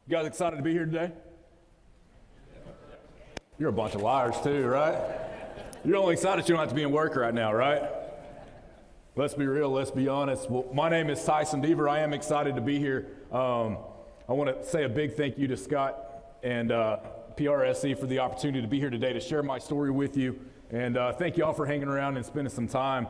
You guys excited to be here today? You're a bunch of liars too, right? You're only excited you don't have to be in work right now, right? Let's be real, let's be honest. Well, my name is Tyson Devers. I am excited to be here. I want to say a big thank you to Scott and PRSC for the opportunity to be here today to share my story with you. And thank you all for hanging around and spending some time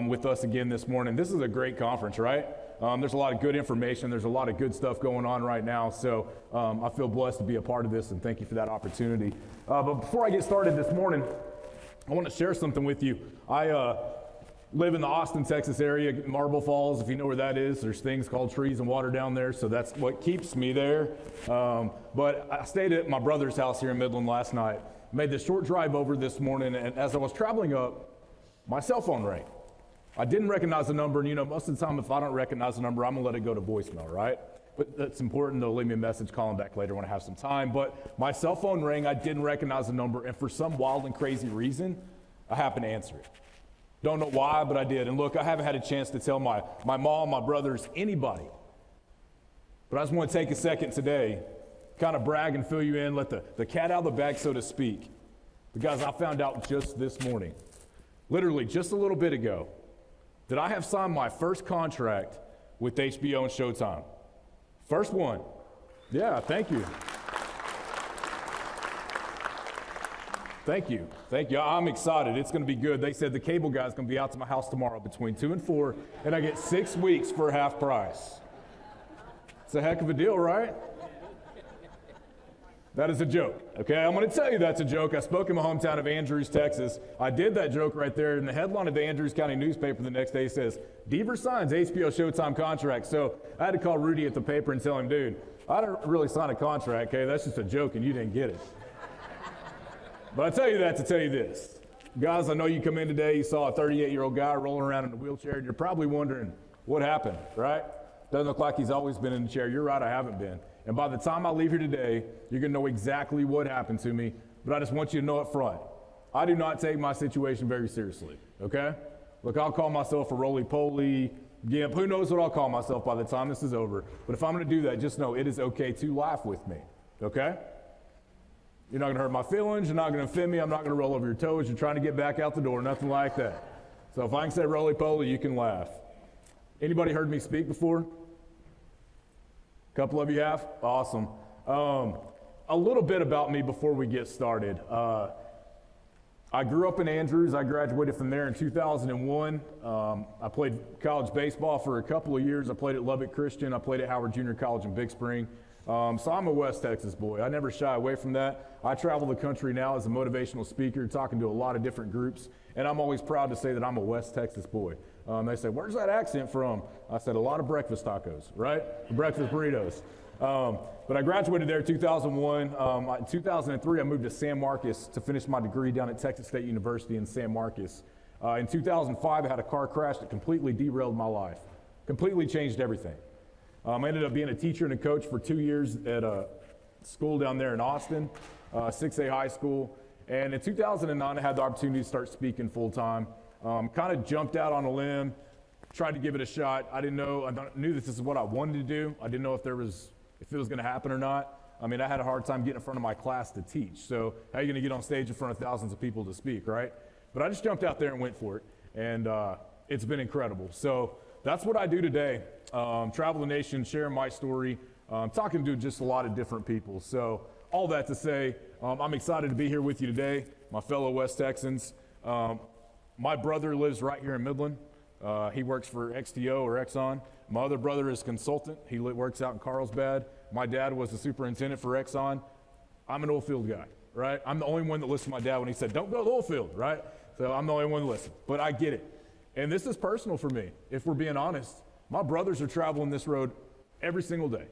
with us again this morning. This is a great conference, right? There's a lot of good information. There's a lot of good stuff going on right now. So I feel blessed to be a part of this, and thank you for that opportunity. But before I get started this morning, I want to share something with you. I live in the Austin, Texas area, Marble Falls, if you know where that is. There's things called trees and water down there, so that's what keeps me there. But I stayed at my brother's house here in Midland last night. Made this short drive over this morning, and as I was traveling up, my cell phone rang. I didn't recognize the number, and most of the time if I don't recognize the number, I'm gonna let it go to voicemail, right? But that's important. They'll leave me a message, calling back later when I have some time. But my cell phone rang, I didn't recognize the number, and for some wild and crazy reason, I happened to answer it. Don't know why, but I did. And look, I haven't had a chance to tell my mom, my brothers, anybody. But I just want to take a second today, kind of brag and fill you in, let the cat out of the bag, so to speak. Because I found out just this morning, literally just a little bit ago, that I have signed my first contract with HBO and Showtime. First one. Yeah, thank you. Thank you. Thank you. I'm excited. It's going to be good. They said the cable guy's going to be out to my house tomorrow between 2 and 4, and I get 6 weeks for half price. It's a heck of a deal, right? That is a joke, okay? I'm going to tell you that's a joke. I spoke in my hometown of Andrews, Texas. I did that joke right there, and the headline of the Andrews County newspaper the next day says, Devers signs HBO Showtime contract. So I had to call Rudy at the paper and tell him, dude, I didn't really sign a contract, okay? That's just a joke, and you didn't get it. But I tell you that to tell you this. Guys, I know you come in today, you saw a 38-year-old guy rolling around in a wheelchair, and you're probably wondering, what happened, right? Doesn't look like he's always been in the chair. You're right, I haven't been. And by the time I leave here today, you're going to know exactly what happened to me. But I just want you to know up front, I do not take my situation very seriously, okay? Look, I'll call myself a roly-poly, gimp. Who knows what I'll call myself by the time this is over. But if I'm going to do that, just know it is okay to laugh with me, okay? You're not going to hurt my feelings. You're not going to offend me. I'm not going to roll over your toes. You're trying to get back out the door, nothing like that. So if I can say roly-poly, you can laugh. Anybody heard me speak before? A couple of you have? Awesome. A little bit about me before we get started. I grew up in Andrews. I graduated from there in 2001. I played college baseball for a couple of years. I played at Lubbock Christian. I played at Howard Junior College in Big Spring. So I'm a West Texas boy. I never shy away from that. I travel the country now as a motivational speaker, talking to a lot of different groups, and I'm always proud to say that I'm a West Texas boy. They say, where's that accent from? I said, a lot of breakfast tacos, right? Breakfast burritos. But I graduated there in 2001. In 2003, I moved to San Marcos to finish my degree down at Texas State University in San Marcos. In 2005, I had a car crash that completely derailed my life, completely changed everything. I ended up being a teacher and a coach for 2 years at a school down there in Austin, 6A high school. And in 2009, I had the opportunity to start speaking full time. Kind of jumped out on a limb, tried to give it a shot. I knew this is what I wanted to do. I didn't know if it was going to happen or not. I mean, I had a hard time getting in front of my class to teach. So how are you going to get on stage in front of thousands of people to speak, right? But I just jumped out there and went for it. And it's been incredible. So that's what I do today. Travel the nation, share my story, talking to just a lot of different people. So all that to say, I'm excited to be here with you today, my fellow West Texans. My brother lives right here in Midland. He works for XTO or Exxon. My other brother is a consultant. He works out in Carlsbad. My dad was the superintendent for Exxon. I'm an oil field guy, right? I'm the only one that listened to my dad when he said, don't go to the oil field, right? So I'm the only one that listened, but I get it. And this is personal for me, if we're being honest. My brothers are traveling this road every single day.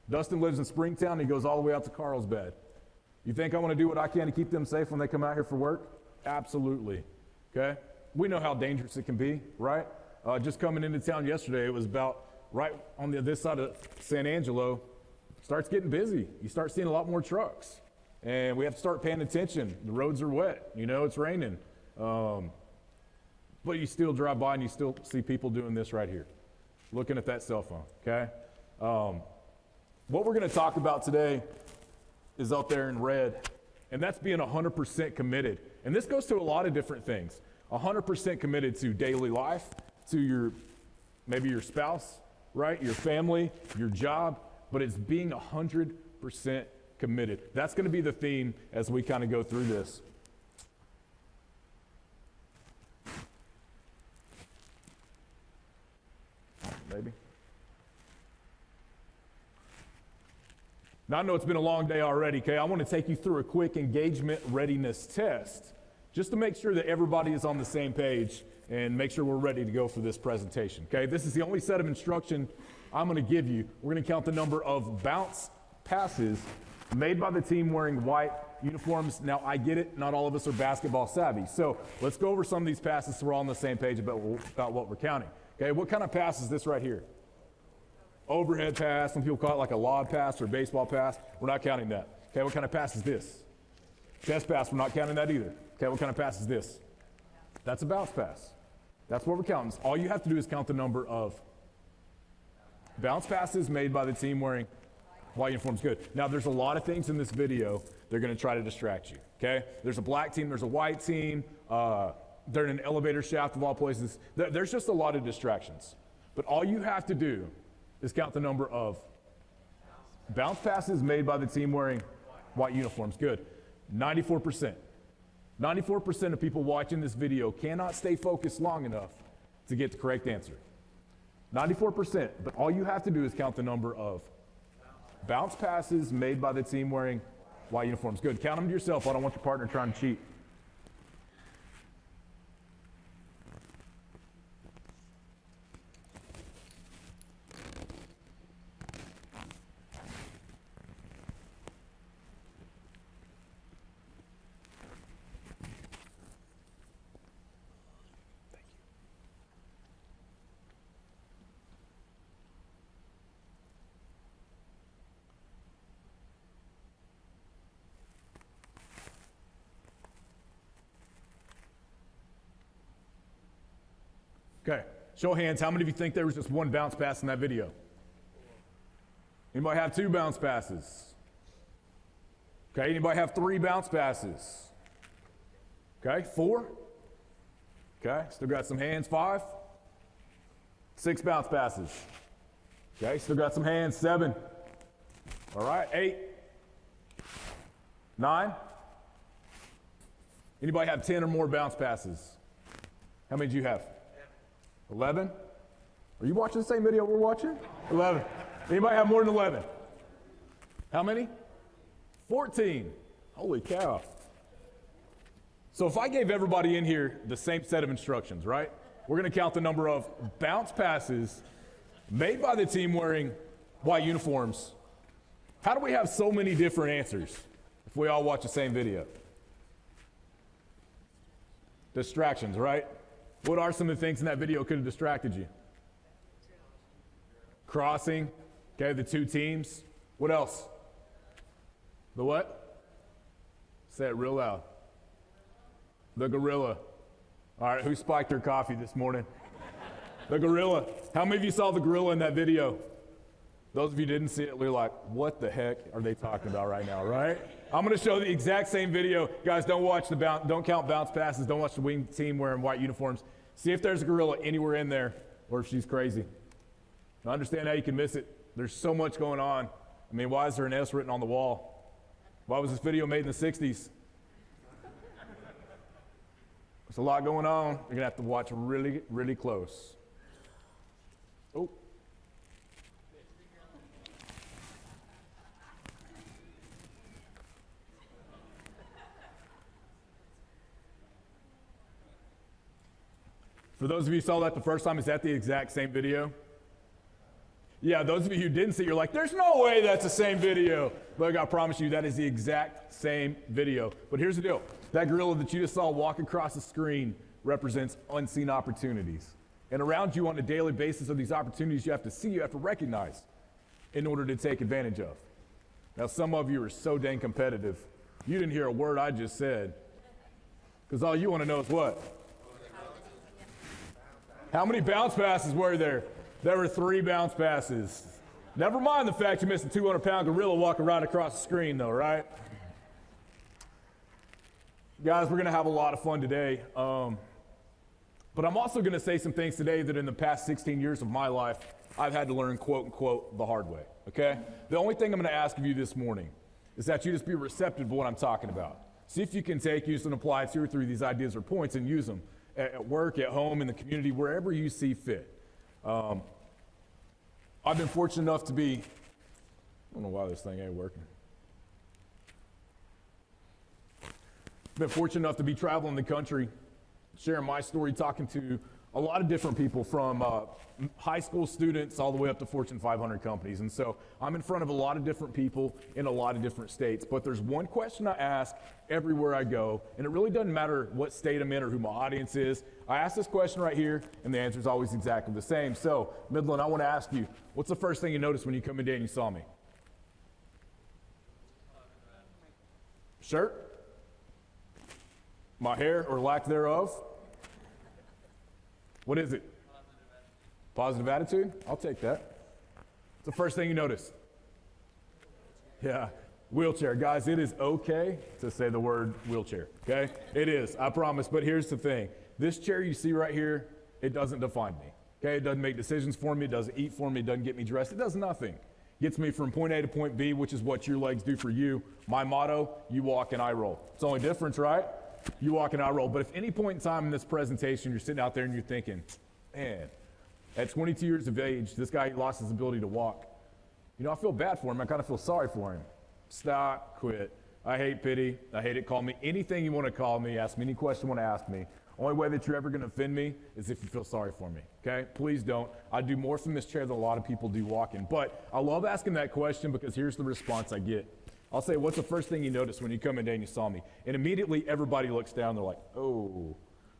Dustin lives in Springtown. He goes all the way out to Carlsbad. You think I want to do what I can to keep them safe when they come out here for work? Absolutely, okay? We know how dangerous it can be, right? Just coming into town yesterday, it was about right on this side of San Angelo, starts getting busy. You start seeing a lot more trucks, and we have to start paying attention. The roads are wet, it's raining. But you still drive by and you still see people doing this right here, looking at that cell phone, okay? What we're going to talk about today is up there in red, and that's being 100% committed. And this goes to a lot of different things. 100% committed to daily life, to maybe your spouse, right? Your family, your job, but it's being 100% committed. That's going to be the theme as we kind of go through this. Maybe. Now, I know it's been a long day already, okay? I want to take you through a quick engagement readiness test just to make sure that everybody is on the same page and make sure we're ready to go for this presentation, okay? This is the only set of instruction I'm going to give you. We're going to count the number of bounce passes made by the team wearing white uniforms. Now, I get it. Not all of us are basketball savvy. So let's go over some of these passes so we're all on the same page about what we're counting. Okay, what kind of pass is this right here? Overhead pass. Some people call it like a lob pass or baseball pass. We're not counting that. Okay, what kind of pass is this? Chest pass. We're not counting that either. Okay, what kind of pass is this? That's a bounce pass. That's what we're counting. All you have to do is count the number of bounce passes made by the team wearing white uniforms. Good. Now, there's a lot of things in this video they're going to try to distract you. Okay, there's a black team. There's a white team. They're in an elevator shaft of all places. There's just a lot of distractions. But all you have to do is count the number of bounce passes made by the team wearing white uniforms. Good. 94%. 94% of people watching this video cannot stay focused long enough to get the correct answer. 94%. But all you have to do is count the number of bounce passes made by the team wearing white uniforms. Good. Count them to yourself. I don't want your partner trying to cheat. Okay, show of hands, how many of you think there was just one bounce pass in that video? Anybody have 2 bounce passes? Okay, anybody have 3 bounce passes? Okay, 4? Okay, still got some hands, 5? 6 bounce passes. Okay, still got some hands, 7. All right, 8? 9? Anybody have 10 or more bounce passes? How many do you have? 11? Are you watching the same video we're watching? 11. Anybody have more than 11? How many? 14. Holy cow. So if I gave everybody in here the same set of instructions, right? We're going to count the number of bounce passes made by the team wearing white uniforms. How do we have so many different answers if we all watch the same video? Distractions, right? What are some of the things in that video could have distracted you? Crossing, okay, the 2 teams. What else? The what? Say it real loud. The gorilla. All right, who spiked their coffee this morning? The gorilla. How many of you saw the gorilla in that video? Those of you who didn't see it, we're like, what the heck are they talking about right now, right? I'm going to show the exact same video. Guys, don't count bounce passes. Don't watch the wing team wearing white uniforms. See if there's a gorilla anywhere in there or if she's crazy. I understand how you can miss it. There's so much going on. I mean, why is there an S written on the wall? Why was this video made in the 60s? There's a lot going on. You're going to have to watch really, really close. Oh. For those of you who saw that the first time, is that the exact same video? Yeah, those of you who didn't see it, you're like, there's no way that's the same video. Look, I promise you, that is the exact same video. But here's the deal. That gorilla that you just saw walk across the screen represents unseen opportunities. And around you on a daily basis are these opportunities you have to see, you have to recognize in order to take advantage of. Now, some of you are so dang competitive. You didn't hear a word I just said. Because all you want to know is what? How many bounce passes were there? There were 3 bounce passes. Never mind the fact you missed a 200-pound gorilla walking right across the screen, though, right? Guys, we're going to have a lot of fun today. But I'm also going to say some things today that in the past 16 years of my life, I've had to learn, quote unquote, the hard way, okay? The only thing I'm going to ask of you this morning is that you just be receptive to what I'm talking about. See if you can take, use, and apply 2 or 3 of these ideas or points and use them at work, at home, in the community, wherever you see fit. I've been fortunate enough to be, I don't know why this thing ain't working. Been fortunate enough to be traveling the country, sharing my story, talking to a lot of different people from high school students all the way up to Fortune 500 companies. And so I'm in front of a lot of different people in a lot of different states. But there's one question I ask everywhere I go, and it really doesn't matter what state I'm in or who my audience is. I ask this question right here, and the answer is always exactly the same. So, Midland, I want to ask you, what's the first thing you noticed when you come in today and you saw me? Shirt? My hair or lack thereof? What is it? Positive attitude? I'll take that. It's the first thing you notice. Yeah, wheelchair. Guys, it is okay to say the word wheelchair, okay? It is, I promise. But here's the thing. This chair you see right here, it doesn't define me, okay? It doesn't make decisions for me. It doesn't eat for me. It doesn't get me dressed. It does nothing. Gets me from point A to point B, which is what your legs do for you. My motto, you walk and I roll. It's the only difference, right? You walk and I roll. But if any point in time in this presentation, you're sitting out there and you're thinking, man, at 22 years of age, this guy lost his ability to walk. You know, I feel bad for him. I kind of feel sorry for him. Stop, quit. I hate pity. I hate it. Call me anything you want to call me. Ask me any question you want to ask me. Only way that you're ever going to offend me is if you feel sorry for me, okay? Please don't. I do more from this chair than a lot of people do walking. But I love asking that question because here's the response I get. I'll say, what's the first thing you noticed when you come in today and you saw me? And immediately everybody looks down. They're like, oh,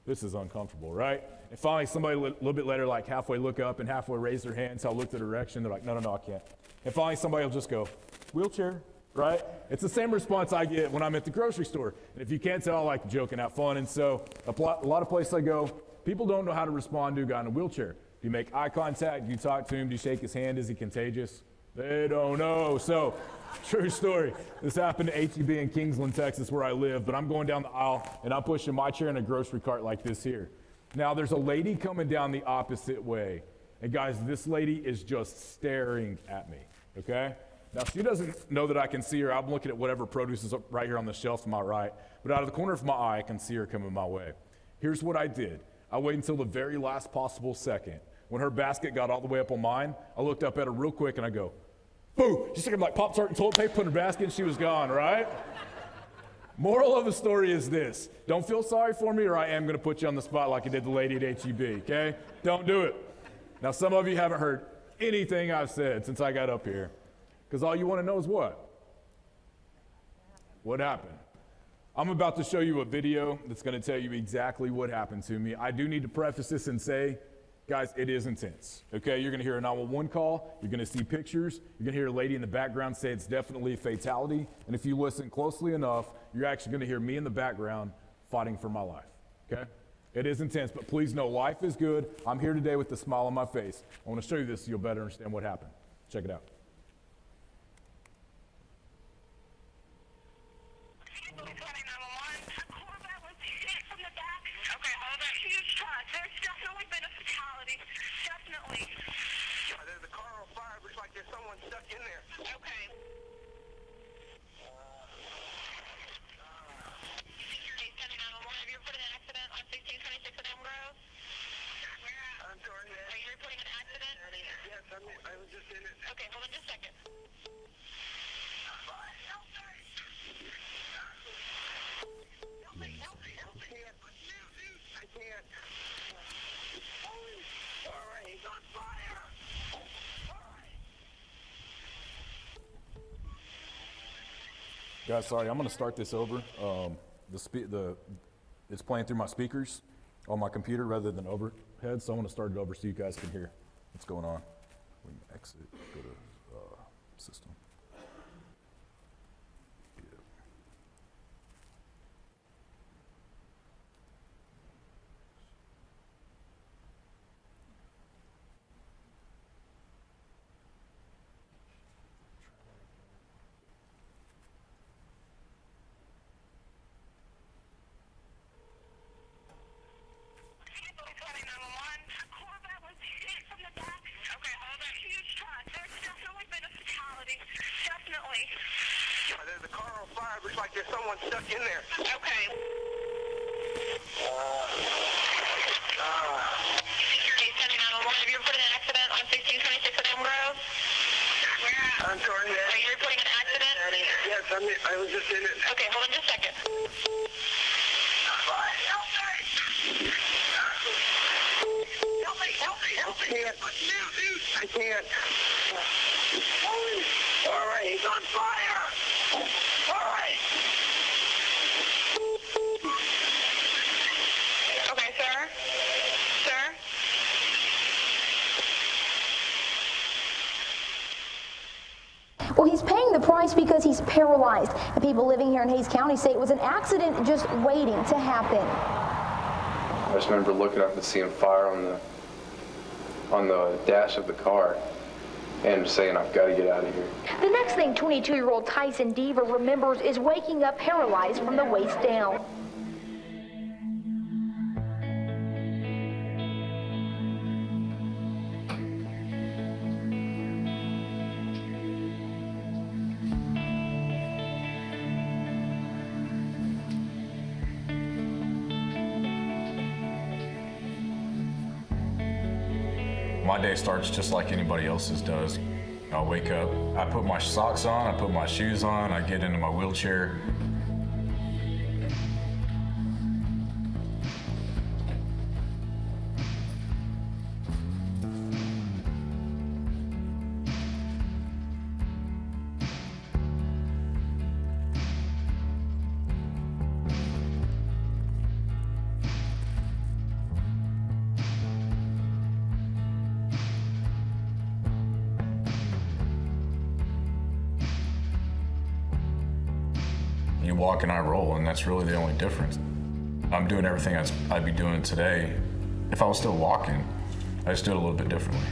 this is uncomfortable, right? And finally somebody a little bit later, like halfway look up and halfway raise their hands. So I look the direction. They're like, no, I can't. And finally somebody will just go, wheelchair, right? It's the same response I get when I'm at the grocery store. And if you can't tell, I like to joke and have fun. And so a lot of places I go, people don't know how to respond to a guy in a wheelchair. Do you make eye contact? Do you talk to him? Do you shake his hand? Is he contagious? They don't know. So, true story. This happened to HEB in Kingsland, Texas, where I live. But I'm going down the aisle, and I'm pushing my chair in a grocery cart like this here. Now, there's a lady coming down the opposite way. And guys, this lady is just staring at me, okay? Now, she doesn't know that I can see her. I'm looking at whatever produce is right here on the shelf to my right. But out of the corner of my eye, I can see her coming my way. Here's what I did. I waited until the very last possible second. When her basket got all the way up on mine, I looked up at her real quick and I go, boo! She took like Pop-Tart and toilet paper, put in her basket, and she was gone, right? Moral of the story is this. Don't feel sorry for me or I am going to put you on the spot like I did the lady at HEB, okay? Don't do it. Now, some of you haven't heard anything I've said since I got up here because all you want to know is what? What happened? I'm about to show you a video that's going to tell you exactly what happened to me. I do need to preface this and say, guys, it is intense, okay? You're going to hear a 911 call. You're going to see pictures. You're going to hear a lady in the background say it's definitely a fatality. And if you listen closely enough, you're actually going to hear me in the background fighting for my life, okay? It is intense, but please know life is good. I'm here today with a smile on my face. I want to show you this so you'll better understand what happened. Check it out. I was just in it. Okay, hold on just a second. I can't. All right, he's on fire. Guys, sorry, I'm going to start this over. It's playing through my speakers on my computer rather than overhead, so I want to start it over so you guys can hear what's going on. We can exit, go to system. Yeah. me. There's a car on fire. Looks like there's someone stuck in there. Okay. Security sending 911. Have you reported an accident on 1626 at Elm Grove? I'm sorry, ma'am. Are you reporting an accident? Yes, I was just in it. Okay, hold on just a second. Help me. I can't. All right, he's on fire. All right. Okay, sir. Sir? Well, he's paying the price because he's paralyzed. And people living here in Hays County say it was an accident just waiting to happen. I just remember looking up and seeing fire on the dash of the car and saying, I've got to get out of here. The next thing 22-year-old Tyson Devers remembers is waking up paralyzed from the waist down. My day starts just like anybody else's does. I wake up, I put my socks on, I put my shoes on, I get into my wheelchair. You walk and I roll, and that's really the only difference. I'm doing everything I'd be doing today. If I was still walking, I just do it a little bit differently.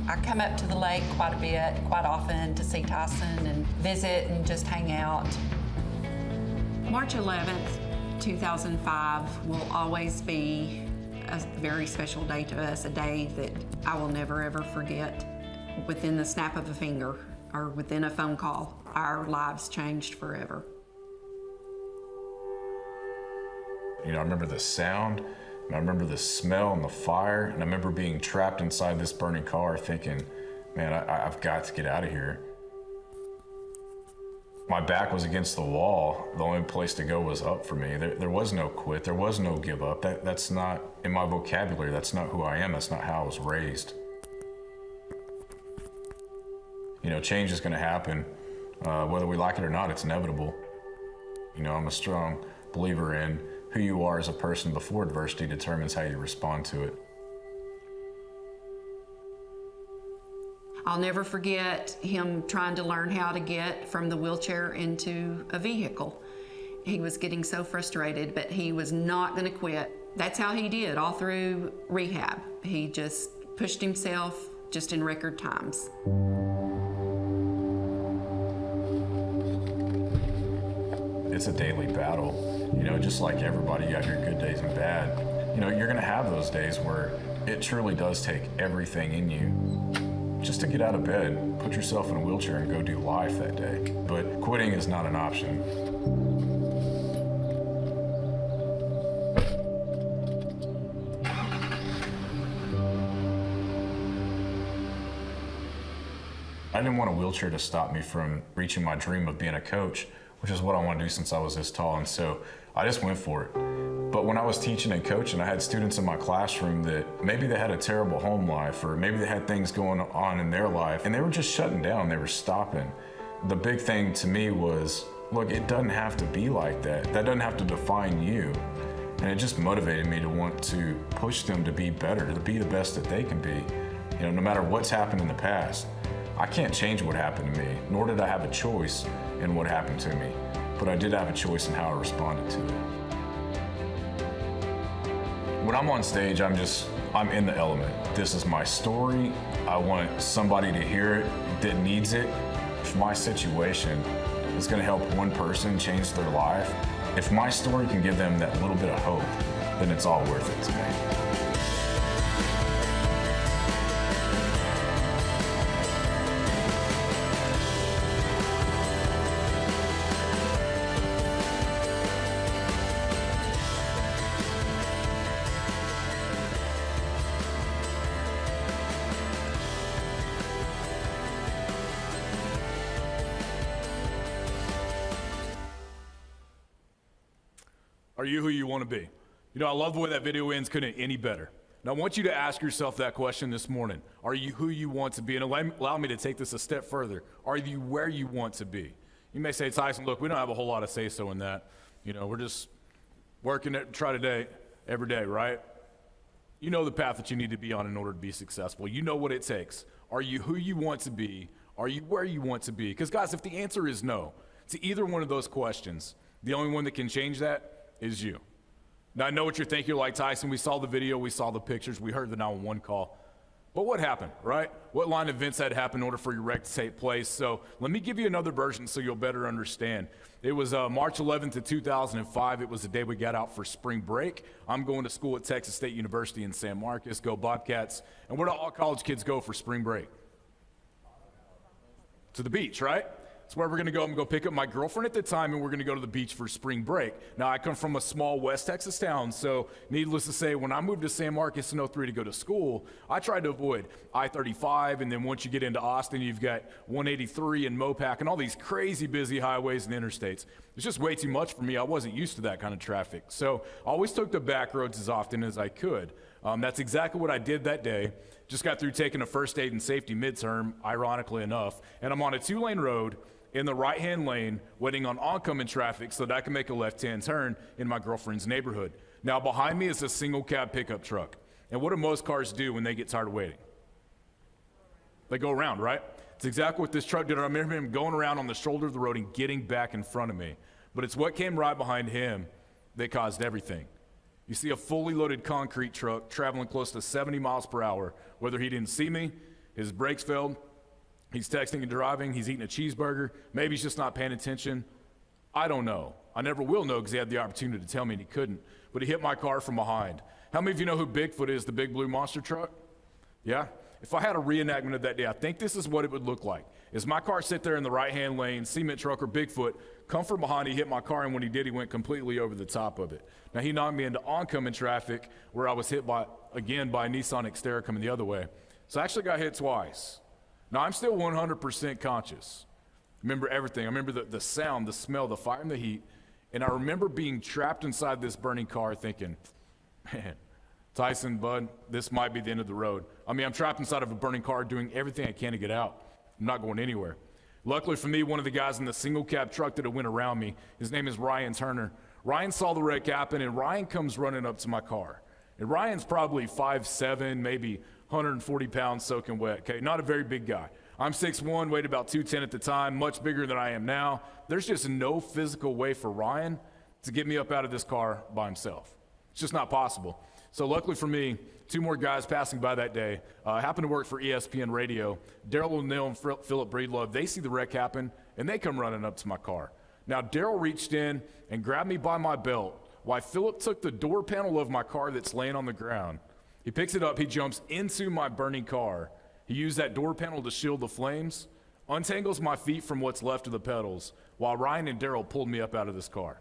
I come up to the lake quite a bit, quite often to see Tyson and visit and just hang out. March 11th, 2005 will always be a very special day to us, a day that I will never ever forget. Within the snap of a finger or within a phone call, our lives changed forever. You know, I remember the sound, and I remember the smell and the fire, and I remember being trapped inside this burning car thinking, man, I've got to get out of here. My back was against the wall. The only place to go was up for me. There was no quit. There was no give up. That's not in my vocabulary. That's not who I am. That's not how I was raised. You know, change is going to happen. Whether we like it or not, it's inevitable. You know, I'm a strong believer in who you are as a person before adversity determines how you respond to it. I'll never forget him trying to learn how to get from the wheelchair into a vehicle. He was getting so frustrated, but he was not going to quit. That's how he did all through rehab. He just pushed himself just in record times. It's a daily battle. You know, just like everybody, you got your good days and bad. You know, you're going to have those days where it truly does take everything in you just to get out of bed, put yourself in a wheelchair and go do life that day. But quitting is not an option. I didn't want a wheelchair to stop me from reaching my dream of being a coach, which is what I want to do since I was this tall, and so I just went for it. But when I was teaching and coaching, I had students in my classroom that maybe they had a terrible home life, or maybe they had things going on in their life, and they were just shutting down, they were stopping. The big thing to me was, look, it doesn't have to be like that. That doesn't have to define you. And it just motivated me to want to push them to be better, to be the best that they can be. You know, no matter what's happened in the past, I can't change what happened to me, nor did I have a choice in what happened to me, but I did have a choice in how I responded to it. When I'm on stage, I'm in the element. This is my story. I want somebody to hear it that needs it. if my situation is going to help one person change their life, if my story can give them that little bit of hope, then it's all worth it to me. Are you who you want to be? You know, I love the way that video ends, couldn't any better. And I want you to ask yourself that question this morning. Are you who you want to be? And allow me to take this a step further. Are you where you want to be? You may say, Tyson, look, we don't have a whole lot of say-so in that. You know, we're just working it, try today, every day, right? You know the path that you need to be on in order to be successful. You know what it takes. Are you who you want to be? Are you where you want to be? Because, guys, if the answer is no to either one of those questions, the only one that can change that is you. Now, I know what you're thinking. You're like, Tyson, we saw the video, we saw the pictures, we heard the 911 call. But what happened, right? What line of events had happened in order for your wreck to take place? So let me give you another version so you'll better understand. It was March 11th of 2005. It was the day we got out for spring break. I'm going to school at Texas State University in San Marcos. Go Bobcats. And where do all college kids go for spring break? To the beach, right? That's where we're going to go. I'm going to go pick up my girlfriend at the time, and we're going to go to the beach for spring break. Now, I come from a small West Texas town, so needless to say, when I moved to San Marcos in 03 to go to school, I tried to avoid I-35, and then once you get into Austin, you've got 183 and Mopac and all these crazy busy highways and interstates. It's just way too much for me. I wasn't used to that kind of traffic. So I always took the back roads as often as I could. That's exactly what I did that day. Just got through taking a first aid and safety midterm, ironically enough, and I'm on a 2-lane road in the right-hand lane, waiting on oncoming traffic so that I can make a left-hand turn in my girlfriend's neighborhood. Now, behind me is a single-cab pickup truck. And what do most cars do when they get tired of waiting? They go around, right? It's exactly what this truck did. I remember him going around on the shoulder of the road and getting back in front of me. But it's what came right behind him that caused everything. You see a fully loaded concrete truck traveling close to 70 miles per hour. Whether he didn't see me, his brakes failed, he's texting and driving, he's eating a cheeseburger, maybe he's just not paying attention. I don't know. I never will know because he had the opportunity to tell me and he couldn't. But he hit my car from behind. How many of you know who Bigfoot is, the big blue monster truck? Yeah? If I had a reenactment of that day, I think this is what it would look like. Is my car sit there in the right-hand lane, cement truck or Bigfoot, come from behind, he hit my car, and when he did, he went completely over the top of it. Now, he knocked me into oncoming traffic where I was hit by a Nissan Xterra coming the other way. So I actually got hit twice. Now, I'm still 100% conscious. I remember everything. I remember the sound, the smell, the fire, and the heat. And I remember being trapped inside this burning car thinking, man, Tyson, bud, this might be the end of the road. I mean, I'm trapped inside of a burning car doing everything I can to get out. I'm not going anywhere. Luckily for me, one of the guys in the single cab truck that had went around me, his name is Ryan Turner. Ryan saw the wreck happen, and Ryan comes running up to my car. And Ryan's probably 5'7", maybe 140 pounds soaking wet, okay? Not a very big guy. I'm 6'1", weighed about 210 at the time, much bigger than I am now. There's just no physical way for Ryan to get me up out of this car by himself. It's just not possible. So luckily for me, 2 more guys passing by that day happened to work for ESPN Radio. Daryl O'Neill and Philip Breedlove, they see the wreck happen, and they come running up to my car. Now, Daryl reached in and grabbed me by my belt while Philip took the door panel of my car that's laying on the ground. He picks it up, he jumps into my burning car. He used that door panel to shield the flames, untangles my feet from what's left of the pedals, while Ryan and Daryl pulled me up out of this car.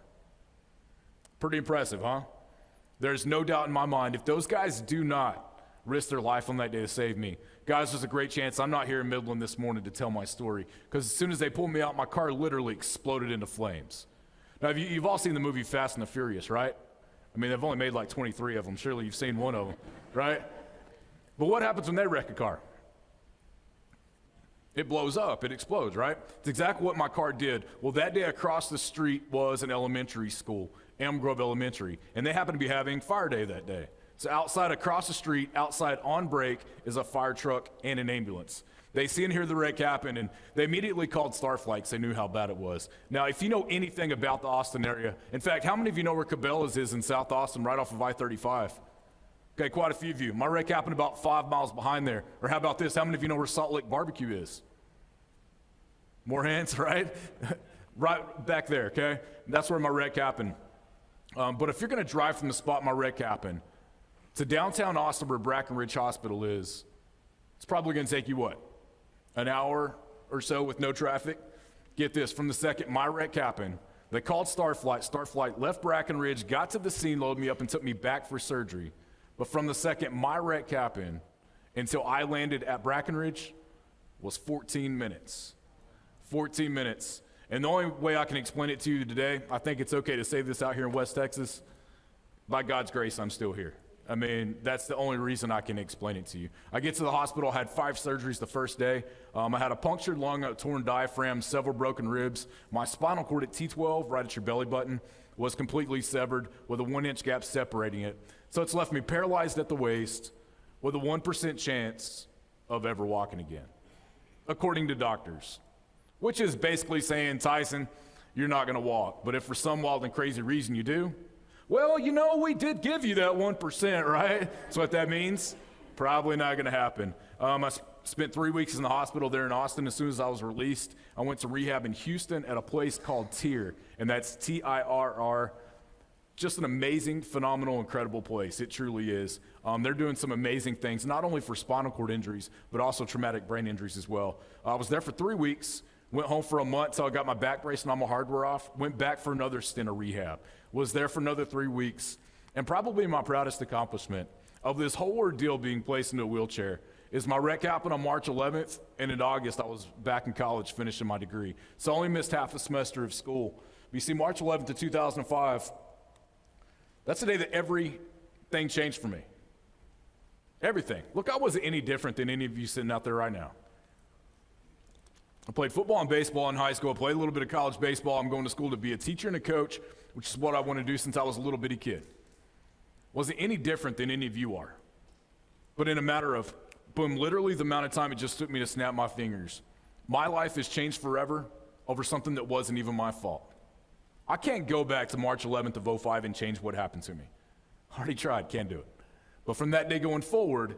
Pretty impressive, huh? There's no doubt in my mind, if those guys do not risk their life on that day to save me, guys, there's a great chance I'm not here in Midland this morning to tell my story, because as soon as they pulled me out, my car literally exploded into flames. Now, you've all seen the movie Fast and the Furious, right? I mean, they've only made like 23 of them. Surely you've seen one of them, right? But what happens when they wreck a car? It blows up, it explodes, right? It's exactly what my car did. Well, that day across the street was an elementary school, Elm Grove Elementary, and they happened to be having fire day that day. So outside, across the street, outside on break, is a fire truck and an ambulance. They see and hear the wreck happen, and they immediately called Starflight because they knew how bad it was. Now, if you know anything about the Austin area, in fact, how many of you know where Cabela's is in South Austin, right off of I-35? Okay, quite a few of you. My wreck happened about 5 miles behind there. Or how about this? How many of you know where Salt Lick Barbecue is? More hands, right? Right back there, okay? That's where my wreck happened. But if you're gonna drive from the spot my wreck happened to downtown Austin where Brackenridge Hospital is, it's probably gonna take you what? An hour or so with no traffic? Get this, from the second my wreck happened, they called Starflight. Starflight left Brackenridge, got to the scene, loaded me up, and took me back for surgery. But from the second my wreck happened until I landed at Brackenridge was 14 minutes. 14 minutes. And the only way I can explain it to you today, I think it's okay to say this out here in West Texas, by God's grace, I'm still here. I mean, that's the only reason I can explain it to you. I get to the hospital, had 5 surgeries the first day. I had a punctured lung, a torn diaphragm, several broken ribs. My spinal cord at T12, right at your belly button, was completely severed with a 1-inch gap separating it. So it's left me paralyzed at the waist with a 1% chance of ever walking again, according to doctors, which is basically saying, Tyson, you're not gonna walk. But if for some wild and crazy reason you do, well, you know, we did give you that 1%, right? That's what that means. Probably not gonna happen. I spent 3 weeks in the hospital there in Austin. As soon as I was released, I went to rehab in Houston at a place called TIRR, and that's TIRR. Just an amazing, phenomenal, incredible place. It truly is. They're doing some amazing things, not only for spinal cord injuries, but also traumatic brain injuries as well. I was there for 3 weeks, went home for a month till I got my back brace and all my hardware off, went back for another stint of rehab, was there for another 3 weeks, and probably my proudest accomplishment of this whole ordeal being placed into a wheelchair is my wreck happened on March 11th, and in August I was back in college finishing my degree. So I only missed half a semester of school. But you see, March 11th of 2005, that's the day that everything changed for me. Everything. Look, I wasn't any different than any of you sitting out there right now. I played football and baseball in high school. I played a little bit of college baseball. I'm going to school to be a teacher and a coach, which is what I want to do since I was a little bitty kid. Wasn't any different than any of you are. But in a matter of, boom, literally the amount of time it just took me to snap my fingers, my life has changed forever over something that wasn't even my fault. I can't go back to March 11th of 05 and change what happened to me. I already tried, can't do it. But from that day going forward,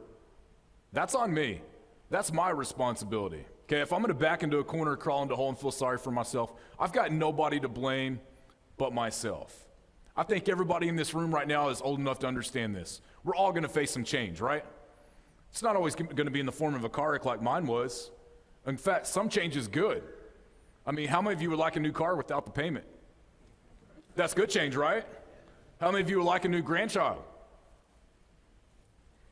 that's on me. That's my responsibility. Okay, if I'm gonna back into a corner, crawl into a hole and feel sorry for myself, I've got nobody to blame but myself. I think everybody in this room right now is old enough to understand this. We're all gonna face some change, right? It's not always gonna be in the form of a car wreck like mine was. In fact, some change is good. I mean, how many of you would like a new car without the payment? That's good change, right? How many of you would like a new grandchild?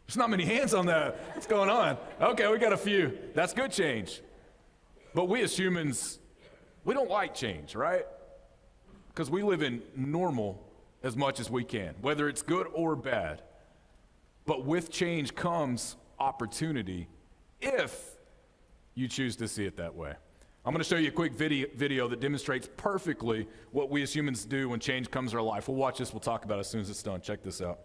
There's not many hands on that. What's going on? Okay, we got a few. That's good change. But we as humans, we don't like change, right? Because we live in normal as much as we can, whether it's good or bad. But with change comes opportunity if you choose to see it that way. I'm going to show you a quick video that demonstrates perfectly what we as humans do when change comes in our life. We'll watch this. We'll talk about it as soon as it's done. Check this out.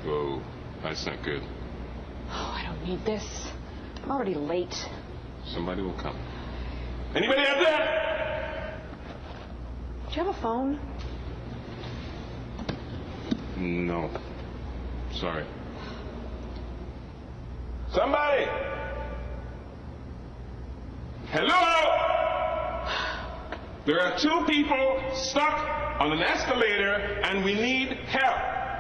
Whoa, that's not good. Oh, I don't need this. I'm already late. Somebody will come. Anybody out there? Do you have a phone? No. Sorry. Somebody! Hello? There are 2 people stuck on an escalator and we need help.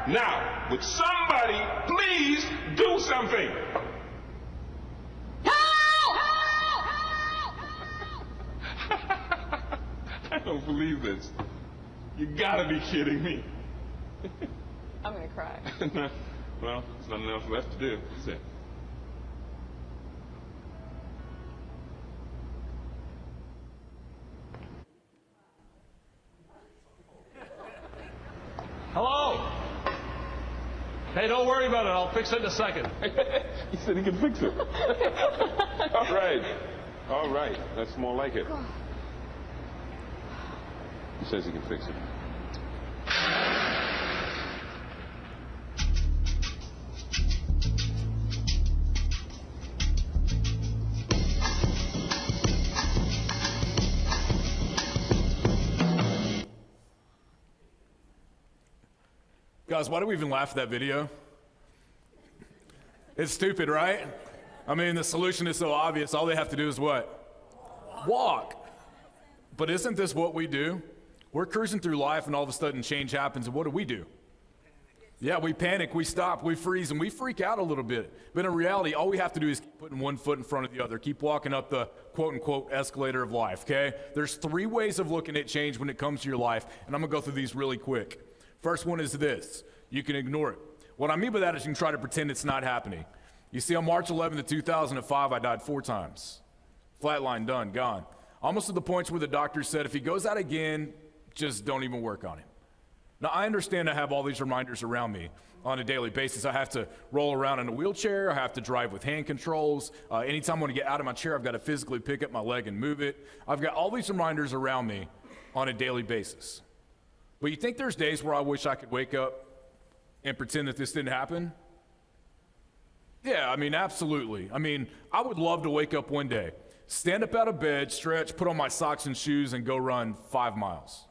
Now, would somebody please do something? I don't believe this. You gotta be kidding me. I'm gonna cry. Well, there's nothing else left to do, is it? Hello? Hey, don't worry about it. I'll fix it in a second. He said he can fix it. All right. All right. That's more like it. He says he can fix it. Guys, why do we even laugh at that video? It's stupid, right? I mean, the solution is so obvious. All they have to do is what? Walk. But isn't this what we do? We're cruising through life and all of a sudden change happens, and what do? Yeah, we panic, we stop, we freeze, and we freak out a little bit. But in reality, all we have to do is keep putting one foot in front of the other, keep walking up the quote-unquote escalator of life, okay? There's 3 ways of looking at change when it comes to your life, and I'm gonna go through these really quick. First one is this: you can ignore it. What I mean by that is you can try to pretend it's not happening. You see, on March 11th of 2005, I died 4 times. Flatline, done, gone. Almost to the point where the doctor said, if he goes out again, just don't even work on him. Now, I understand I have all these reminders around me on a daily basis. I have to roll around in a wheelchair. I have to drive with hand controls. Anytime I want to get out of my chair, I've got to physically pick up my leg and move it. I've got all these reminders around me on a daily basis. But you think there's days where I wish I could wake up and pretend that this didn't happen? Yeah, I mean, absolutely. I mean, I would love to wake up one day, stand up out of bed, stretch, put on my socks and shoes, and go run 5 miles.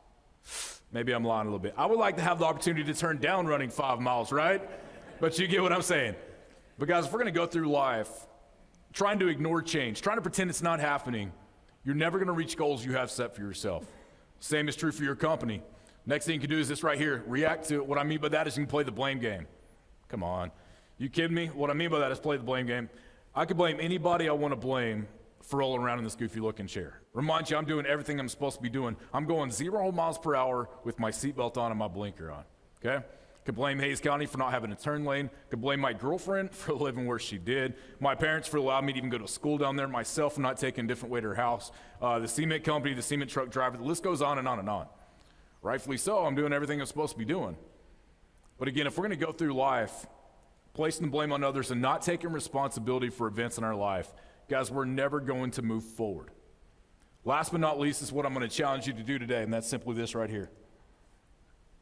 Maybe I'm lying a little bit. I would like to have the opportunity to turn down running 5 miles, right? But you get what I'm saying. But guys, if we're gonna go through life trying to ignore change, trying to pretend it's not happening, you're never gonna reach goals you have set for yourself. Same is true for your company. Next thing you can do is this right here, react to it. What I mean by that is you can play the blame game. Come on, you kidding me? What I mean by that is play the blame game. I could blame anybody I wanna blame for rolling around in this goofy looking chair. Remind you, I'm doing everything I'm supposed to be doing. I'm going 0 miles per hour with my seatbelt on and my blinker on, okay? Could blame Hayes County for not having a turn lane. Could blame my girlfriend for living where she did. My parents for allowing me to even go to school down there. Myself for not taking a different way to her house. The cement company, the cement truck driver, the list goes on and on and on. Rightfully so, I'm doing everything I'm supposed to be doing. But again, if we're gonna go through life placing the blame on others and not taking responsibility for events in our life, guys, we're never going to move forward. Last but not least is what I'm going to challenge you to do today, and that's simply this right here.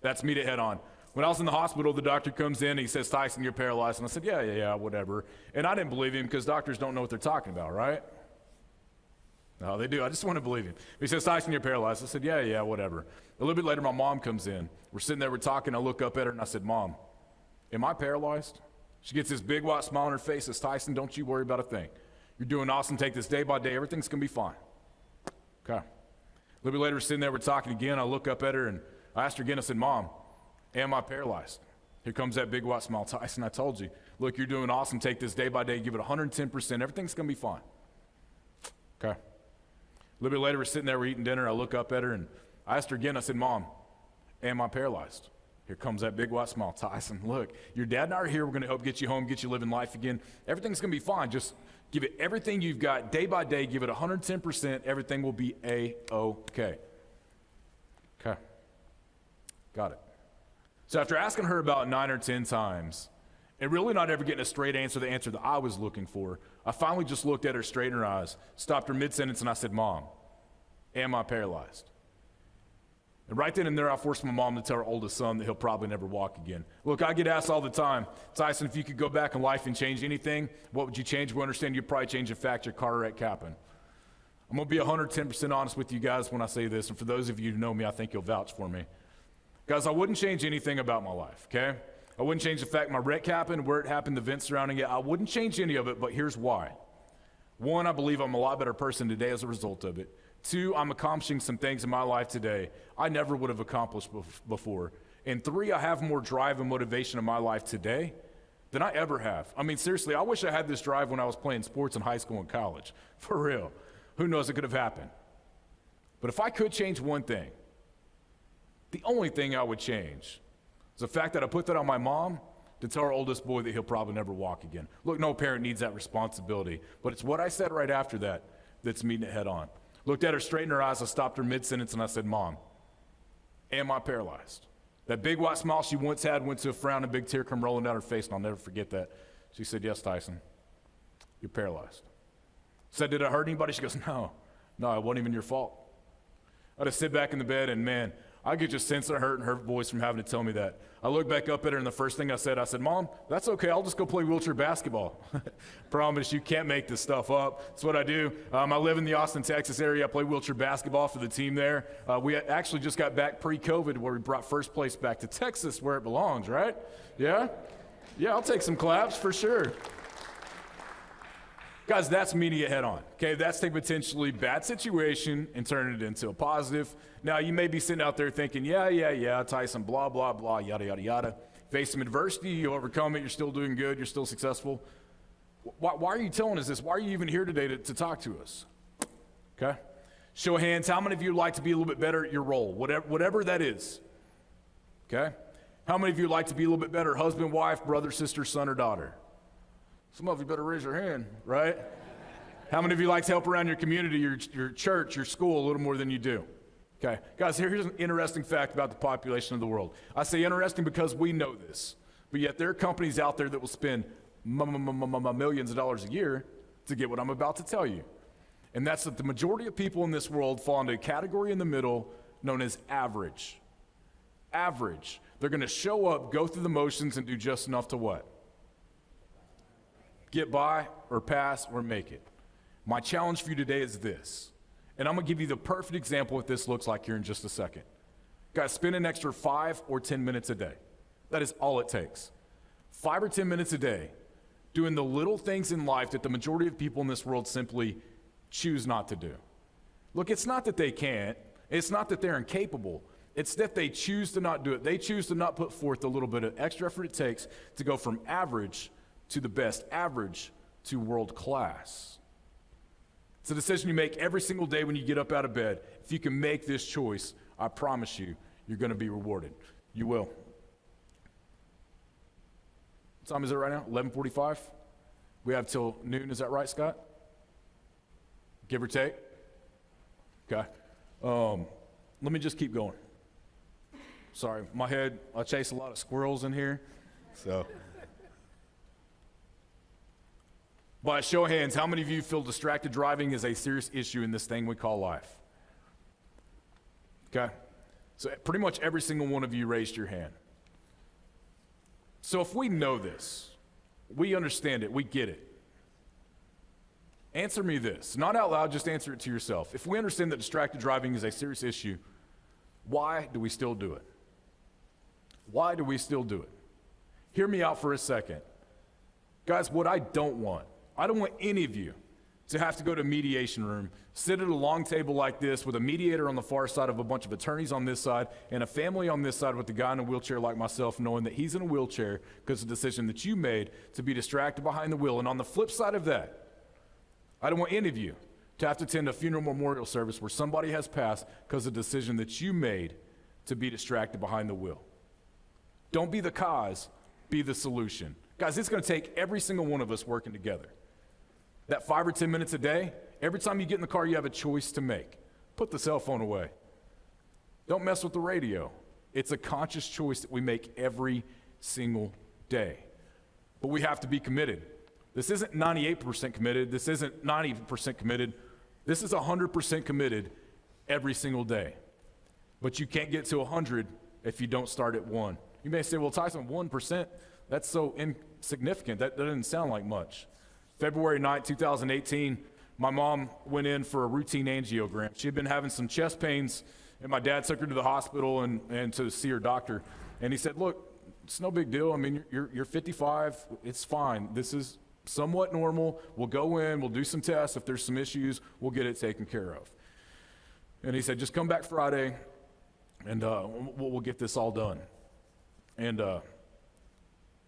That's meet it head on. When I was in the hospital, the doctor comes in and he says, Tyson, you're paralyzed. And I said, yeah, whatever. And I didn't believe him because doctors don't know what they're talking about, right? No, they do. I just want to believe him. He says, Tyson, you're paralyzed. I said, yeah, whatever. A little bit later, my mom comes in. We're sitting there, we're talking. I look up at her and I said, Mom, am I paralyzed? She gets this big white smile on her face, says, Tyson, don't you worry about a thing. You're doing awesome. Take this day by day. Everything's going to be fine. Okay. A little bit later, we're sitting there, we're talking again. I look up at her and I asked her again. I said, Mom, am I paralyzed? Here comes that big white smile. Tyson, I told you. Look, you're doing awesome. Take this day by day. Give it 110%. Everything's going to be fine. Okay. A little bit later, we're sitting there, we're eating dinner. I look up at her and I asked her again. I said, Mom, am I paralyzed? Here comes that big white smile. Tyson, look, your dad and I are here. We're going to help get you home, get you living life again. Everything's going to be fine. Just give it everything you've got day by day. Give it 110%. Everything will be A-OK. Okay. Got it. So after asking her about 9 or 10 times and really not ever getting a straight answer, the answer that I was looking for, I finally just looked at her straight in her eyes, stopped her mid-sentence, and I said, Mom, am I paralyzed? And right then and there, I forced my mom to tell her oldest son that he'll probably never walk again. Look, I get asked all the time, Tyson, if you could go back in life and change anything, what would you change? We understand you'd probably change the fact your car wreck happened. I'm going to be 110% honest with you guys when I say this, and for those of you who know me, I think you'll vouch for me. Guys, I wouldn't change anything about my life, okay? I wouldn't change the fact my wreck happened, where it happened, the events surrounding it. I wouldn't change any of it, but here's why. 1, I believe I'm a lot better person today as a result of it. 2, I'm accomplishing some things in my life today I never would have accomplished before. And 3, I have more drive and motivation in my life today than I ever have. I mean, seriously, I wish I had this drive when I was playing sports in high school and college. For real. Who knows, it could have happened. But if I could change one thing, the only thing I would change is the fact that I put that on my mom to tell our oldest boy that he'll probably never walk again. Look, no parent needs that responsibility, but it's what I said right after that that's meeting it head on. Looked at her straight in her eyes, I stopped her mid-sentence and I said, Mom, am I paralyzed? That big white smile she once had went to a frown and a big tear come rolling down her face, and I'll never forget that. She said, yes, Tyson, you're paralyzed. I said, did it hurt anybody? She goes, no, it wasn't even your fault. I just sit back in the bed and man, I could just sense the hurt in her voice from having to tell me that. I looked back up at her, and the first thing I said, Mom, that's okay. I'll just go play wheelchair basketball. Promise, you can't make this stuff up. That's what I do. I live in the Austin, Texas area. I play wheelchair basketball for the team there. We actually just got back pre-COVID where we brought first place back to Texas where it belongs, right? Yeah? Yeah, I'll take some claps for sure. Guys, that's meeting it head on, okay? That's taking potentially bad situation and turning it into a positive. Now, you may be sitting out there thinking, yeah, Tyson, blah, blah, blah, yada, yada, yada. Face some adversity, you overcome it, you're still doing good, you're still successful. Why are you telling us this? Why are you even here today to talk to us? Okay? Show of hands, how many of you would like to be a little bit better at your role, whatever that is? Okay? How many of you would like to be a little bit better, husband, wife, brother, sister, son, or daughter? Some of you better raise your hand, right? How many of you like to help around your community, your church, your school a little more than you do? Okay, guys, here's an interesting fact about the population of the world. I say interesting because we know this, but yet there are companies out there that will spend millions of dollars a year to get what I'm about to tell you. And that's that the majority of people in this world fall into a category in the middle known as average. Average. They're going to show up, go through the motions, and do just enough to what? Get by or pass or make it. My challenge for you today is this, and I'm going to give you the perfect example of what this looks like here in just a second. Guys, spend an extra 5 or 10 minutes a day. That is all it takes. 5 or 10 minutes a day doing the little things in life that the majority of people in this world simply choose not to do. Look, it's not that they can't. It's not that they're incapable. It's that they choose to not do it. They choose to not put forth the little bit of extra effort it takes to go from average to the best, average to world class. It's a decision you make every single day when you get up out of bed. If you can make this choice, I promise you, you're going to be rewarded. You will. What time is it right now? 11:45? We have till noon, is that right, Scott? Give or take? Okay. Let me just keep going. Sorry, my head, I chase a lot of squirrels in here, so. By a show of hands, how many of you feel distracted driving is a serious issue in this thing we call life? Okay? So pretty much every single one of you raised your hand. So if we know this, we understand it, we get it. Answer me this. Not out loud, just answer it to yourself. If we understand that distracted driving is a serious issue, why do we still do it? Why do we still do it? Hear me out for a second. Guys, what I don't want any of you to have to go to a mediation room, sit at a long table like this with a mediator on the far side of a bunch of attorneys on this side and a family on this side with a guy in a wheelchair like myself knowing that he's in a wheelchair because of the decision that you made to be distracted behind the wheel. And on the flip side of that, I don't want any of you to have to attend a funeral memorial service where somebody has passed because of the decision that you made to be distracted behind the wheel. Don't be the cause, be the solution. Guys, it's going to take every single one of us working together. That 5 or 10 minutes a day, every time you get in the car, you have a choice to make. Put the cell phone away. Don't mess with the radio. It's a conscious choice that we make every single day. But we have to be committed. This isn't 98% committed. This isn't 90% committed. This is 100% committed every single day. But you can't get to 100 if you don't start at 1. You may say, well, Tyson, 1%, that's so insignificant. That doesn't sound like much. February 9, 2018, my mom went in for a routine angiogram. She had been having some chest pains, and my dad took her to the hospital and to see her doctor. And he said, look, it's no big deal. I mean, you're 55. It's fine. This is somewhat normal. We'll go in. We'll do some tests. If there's some issues, we'll get it taken care of. And he said, just come back Friday, and we'll get this all done. And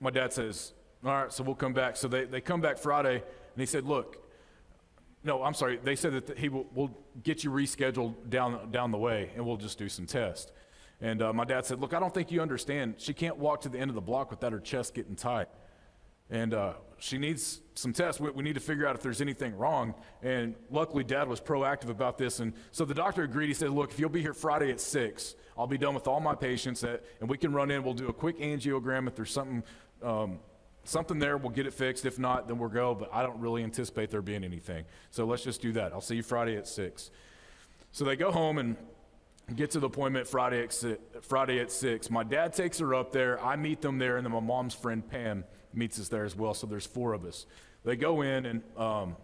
my dad says, all right, so we'll come back. So they come back Friday, and he said, look, no, I'm sorry. They said that we'll get you rescheduled down the way, and we'll just do some tests. And my dad said, look, I don't think you understand. She can't walk to the end of the block without her chest getting tight. And she needs some tests. We need to figure out if there's anything wrong. And luckily, Dad was proactive about this. And so the doctor agreed. He said, look, if you'll be here Friday at 6, I'll be done with all my patients, and we can run in. We'll do a quick angiogram. If there's something there, we'll get it fixed. If not, then we'll go. But I don't really anticipate there being anything. So let's just do that. I'll see you Friday at 6. So they go home, and Get to the appointment Friday at 6. My dad takes her up there. I meet them there, and then my mom's friend Pam meets us there as well. So there's 4 of us. They go in, and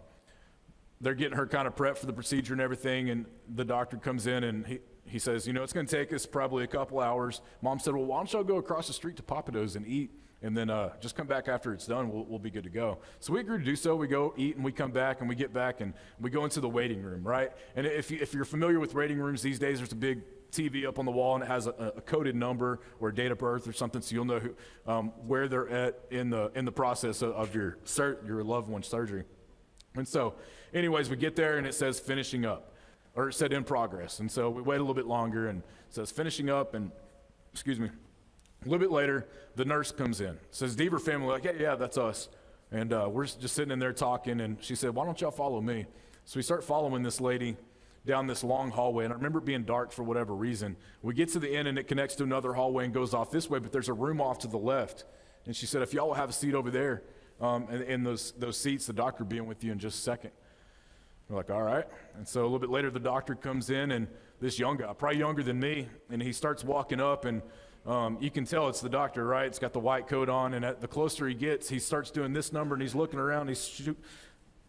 they're getting her kind of prepped for the procedure and everything. And the doctor comes in, and he says, it's going to take us probably a couple hours. Mom said, well, why don't y'all go across the street to Papado's and eat, and then just come back after it's done. We'll be good to go. So we agree to do so. We go eat, and we come back, and we get back, and we go into the waiting room, right? And if you're familiar with waiting rooms these days, there's a big TV up on the wall, and it has a coded number or a date of birth or something, so you'll know where they're at in the process of your loved one's surgery. And so, anyways, we get there, and it says finishing up, or it said in progress. And so we wait a little bit longer, and it says finishing up, and a little bit later, the nurse comes in. Says, Dever family, like, hey, yeah, that's us. And we're just sitting in there talking, and she said, why don't y'all follow me? So we start following this lady down this long hallway, and I remember it being dark for whatever reason. We get to the end, and it connects to another hallway and goes off this way, but there's a room off to the left. And she said, if y'all will have a seat over there, in those seats, the doctor will be in with you in just a second. We're like, all right. And so a little bit later, the doctor comes in, and this young guy, probably younger than me, and he starts walking up, and you can tell it's the doctor, right? It's got the white coat on, and the closer he gets, he starts doing this number, and he's looking around, he's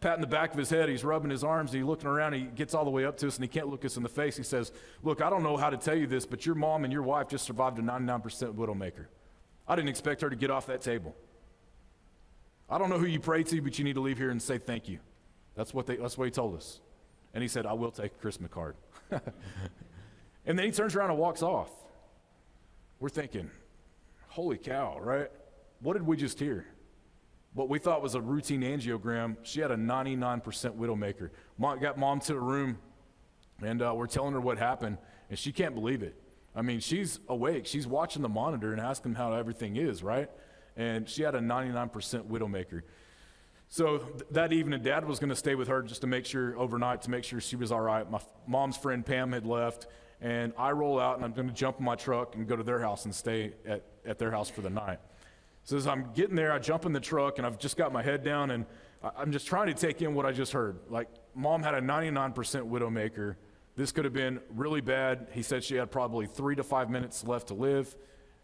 patting the back of his head, he's rubbing his arms, he's looking around, he gets all the way up to us, and he can't look us in the face. He says, look, I don't know how to tell you this, but your mom and your wife just survived a 99% widowmaker. I didn't expect her to get off that table. I don't know who you pray to, but you need to leave here and say thank you. That's what he told us. And he said, I will take a Christmas card. And then he turns around and walks off. We're thinking, holy cow, right? What did we just hear? What we thought was a routine angiogram, she had a 99% widowmaker. Got mom to the room, and we're telling her what happened, and she can't believe it. I mean, she's awake. She's watching the monitor and asking how everything is, right? And she had a 99% widowmaker. So that evening, Dad was going to stay with her just to make sure, overnight, to make sure she was all right. My mom's friend Pam had left, and I roll out, and I'm going to jump in my truck and go to their house and stay at their house for the night. So as I'm getting there, I jump in the truck, and I've just got my head down, and I'm just trying to take in what I just heard. Like, Mom had a 99% widowmaker. This could have been really bad. He said she had probably 3 to 5 minutes left to live.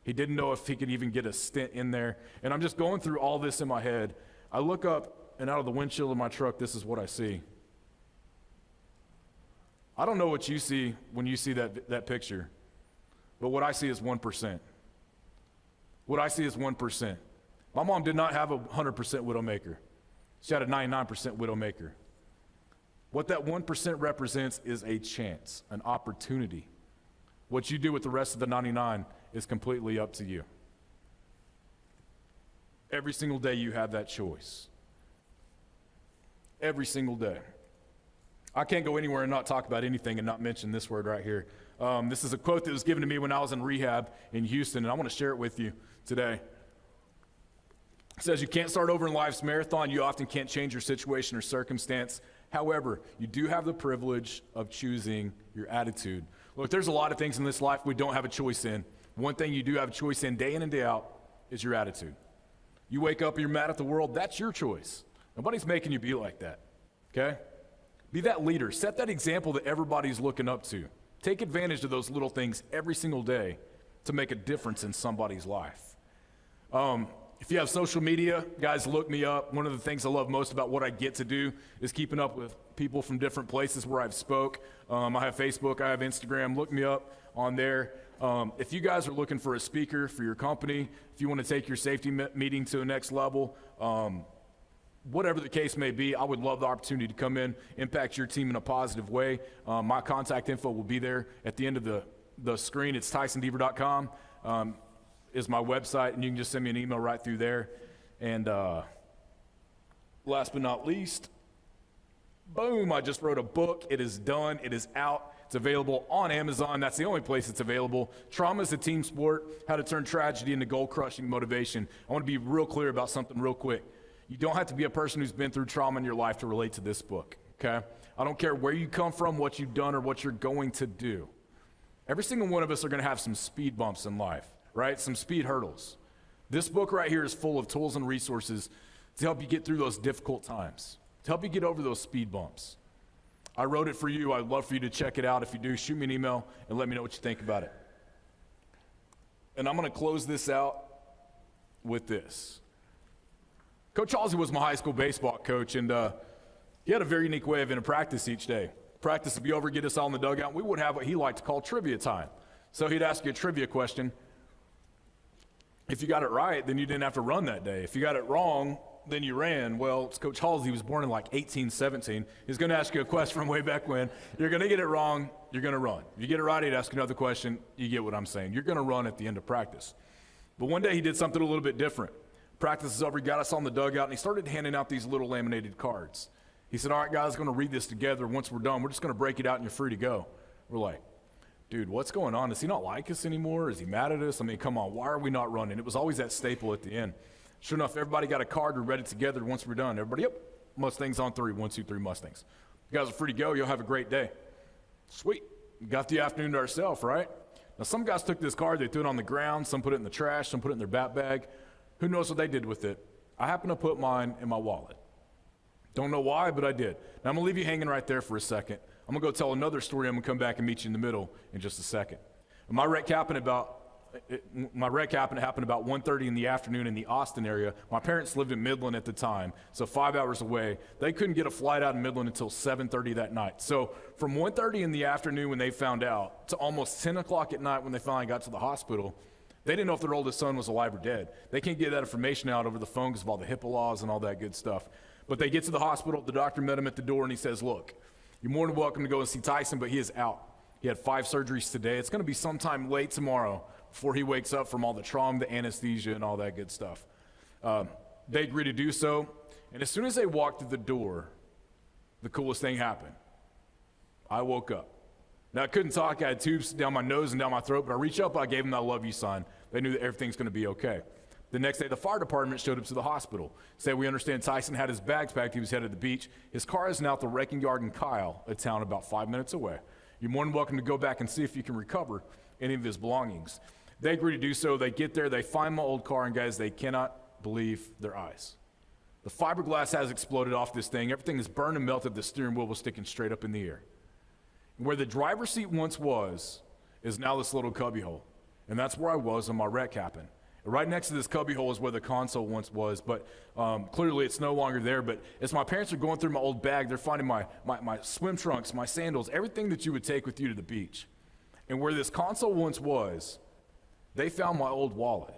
He didn't know if he could even get a stent in there. And I'm just going through all this in my head. I look up, and out of the windshield of my truck, this is what I see. I don't know what you see when you see that picture, but what I see is 1%. What I see is 1%. My mom did not have a 100% widowmaker. She had a 99% widowmaker. What that 1% represents is a chance, an opportunity. What you do with the rest of the 99 is completely up to you. Every single day you have that choice. Every single day. I can't go anywhere and not talk about anything and not mention this word right here. This is a quote that was given to me when I was in rehab in Houston, and I want to share it with you today. It says, you can't start over in life's marathon. You often can't change your situation or circumstance. However, you do have the privilege of choosing your attitude. Look, there's a lot of things in this life we don't have a choice in. One thing you do have a choice in day and day out is your attitude. You wake up and you're mad at the world, that's your choice. Nobody's making you be like that, okay? Be that leader. Set that example that everybody's looking up to. Take advantage of those little things every single day to make a difference in somebody's life. If you have social media, guys, look me up. One of the things I love most about what I get to do is keeping up with people from different places where I've spoke. I have Facebook, I have Instagram. Look me up on there. If you guys are looking for a speaker for your company, if you want to take your safety meeting to the next level, whatever the case may be, I would love the opportunity to come in, impact your team in a positive way. My contact info will be there at the end of the screen. It's TysonDever.com is my website, and you can just send me an email right through there. And last but not least, boom, I just wrote a book. It is done. It is out. It's available on Amazon. That's the only place it's available. Trauma is a team sport, how to turn tragedy into goal-crushing motivation. I want to be real clear about something real quick. You don't have to be a person who's been through trauma in your life to relate to this book, okay? I don't care where you come from, what you've done, or what you're going to do. Every single one of us are going to have some speed bumps in life, right? Some speed hurdles. This book right here is full of tools and resources to help you get through those difficult times, to help you get over those speed bumps. I wrote it for you. I'd love for you to check it out. If you do, shoot me an email and let me know what you think about it. And I'm going to close this out with this. Coach Halsey was my high school baseball coach, and he had a very unique way of in practice each day. Practice would be over, get us all in the dugout, and we would have what he liked to call trivia time. So he'd ask you a trivia question. If you got it right, then you didn't have to run that day. If you got it wrong, then you ran. Well, it's Coach Halsey. He was born in like 1817. He's going to ask you a question from way back when. You're going to get it wrong, you're going to run. If you get it right, he'd ask another question. You get what I'm saying. You're going to run at the end of practice. But one day he did something a little bit different. Practice is over, he got us on the dugout, and he started handing out these little laminated cards. He said, all right, guys, I'm going to read this together. Once we're done, we're just going to break it out and you're free to go. We're like, dude, what's going on? Does he not like us anymore? Is he mad at us? I mean, come on, why are we not running? It was always that staple at the end. Sure enough, everybody got a card. We read it together. Once we're done, everybody, yep, Mustangs on 3. 1, 2, 3 Mustangs. You guys are free to go. You'll have a great day. Sweet. Got the afternoon to ourselves, right? Now, some guys took this card. They threw it on the ground. Some put it in the trash. Some put it in their bat bag. Who knows what they did with it? I happen to put mine in my wallet. Don't know why, but I did. Now, I'm going to leave you hanging right there for a second. I'm going to go tell another story. I'm going to come back and meet you in the middle in just a second. My wreck happened about 1:30 in the afternoon in the Austin area. My parents lived in Midland at the time, so 5 hours away. They couldn't get a flight out in Midland until 7:30 that night. So from 1:30 in the afternoon when they found out to almost 10 o'clock at night when they finally got to the hospital, they didn't know if their oldest son was alive or dead. They can't get that information out over the phone because of all the HIPAA laws and all that good stuff. But they get to the hospital. The doctor met him at the door, and he says, look, you're more than welcome to go and see Tyson, but he is out. He had 5 surgeries today. It's going to be sometime late tomorrow before he wakes up from all the trauma, the anesthesia, and all that good stuff. They agreed to do so, and as soon as they walked through the door, the coolest thing happened. I woke up. Now, I couldn't talk. I had tubes down my nose and down my throat, but I reached up, I gave them that I love you sign. They knew that everything's going to be okay. The next day, the fire department showed up to the hospital. Said, we understand Tyson had his bags packed. He was headed to the beach. His car is now at the wrecking yard in Kyle, a town about 5 minutes away. You're more than welcome to go back and see if you can recover any of his belongings. They agree to do so. They get there. They find my old car, and guys, they cannot believe their eyes. The fiberglass has exploded off this thing. Everything is burned and melted. The steering wheel was sticking straight up in the air. Where the driver's seat once was is now this little cubbyhole. And that's where I was when my wreck happened. Right next to this cubbyhole is where the console once was, but clearly it's no longer there. But as my parents are going through my old bag, they're finding my swim trunks, my sandals, everything that you would take with you to the beach. And where this console once was, they found my old wallet.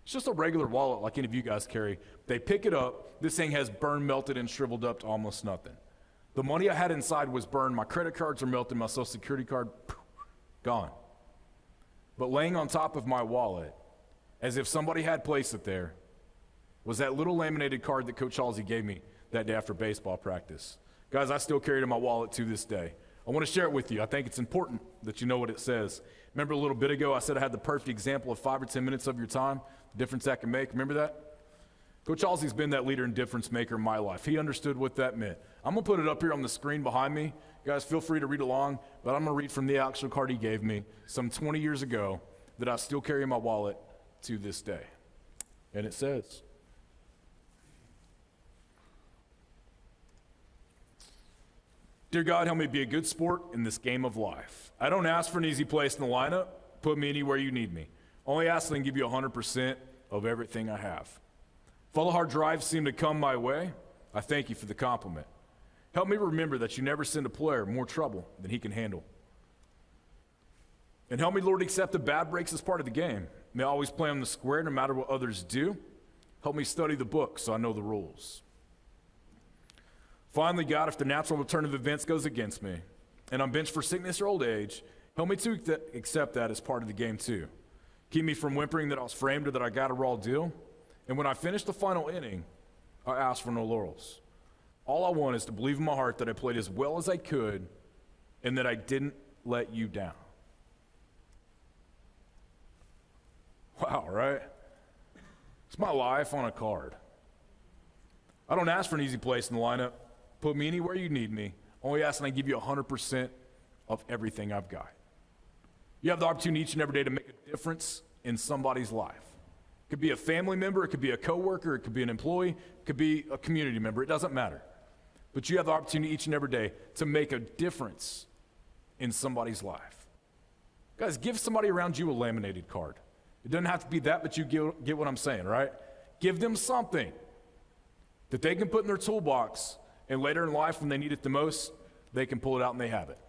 It's just a regular wallet like any of you guys carry. They pick it up. This thing has burned, melted, and shriveled up to almost nothing. The money I had inside was burned. My credit cards are melted. My social security card, gone. But laying on top of my wallet, as if somebody had placed it there, was that little laminated card that Coach Halsey gave me that day after baseball practice. Guys, I still carry it in my wallet to this day. I want to share it with you. I think it's important that you know what it says. Remember a little bit ago I said I had the perfect example of 5 or 10 minutes of your time, the difference that can make. Remember that? Coach Halsey's been that leader and difference maker in my life. He understood what that meant. I'm going to put it up here on the screen behind me. Guys, feel free to read along, but I'm going to read from the actual card he gave me some 20 years ago that I still carry in my wallet to this day. And it says, Dear God, help me be a good sport in this game of life. I don't ask for an easy place in the lineup. Put me anywhere you need me. Only ask that I can give you 100% of everything I have. If all the hard drives seem to come my way, I thank you for the compliment. Help me remember that you never send a player more trouble than he can handle. And help me, Lord, accept the bad breaks as part of the game. May I always play on the square no matter what others do. Help me study the book so I know the rules. Finally, God, if the natural return of events goes against me and I'm benched for sickness or old age, help me to accept that as part of the game too. Keep me from whimpering that I was framed or that I got a raw deal. And when I finish the final inning, I ask for no laurels. All I want is to believe in my heart that I played as well as I could and that I didn't let you down. Wow, right? It's my life on a card. I don't ask for an easy place in the lineup. Put me anywhere you need me. Only ask and I give you 100% of everything I've got. You have the opportunity each and every day to make a difference in somebody's life. It could be a family member, it could be a coworker, it could be an employee, it could be a community member. It doesn't matter. but you have the opportunity each and every day to make a difference in somebody's life. Guys, give somebody around you a laminated card. It doesn't have to be that, but you get what I'm saying, right? Give them something that they can put in their toolbox, and later in life when they need it the most, they can pull it out and they have it.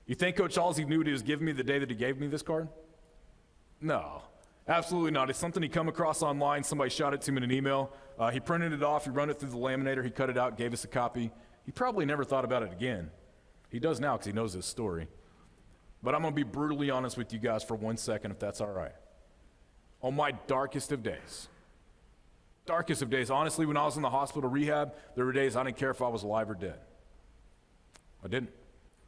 You think Coach Halsey knew what he was giving me the day that he gave me this card? No, absolutely not. It's something he come across online. Somebody shot it to him in an email. He printed it off. He run it through the laminator. He cut it out, gave us a copy. He probably never thought about it again. He does now because he knows his story. But I'm going to be brutally honest with you guys for 1 second, if that's all right. On my darkest of days, honestly, when I was in the hospital rehab, there were days I didn't care if I was alive or dead. I didn't.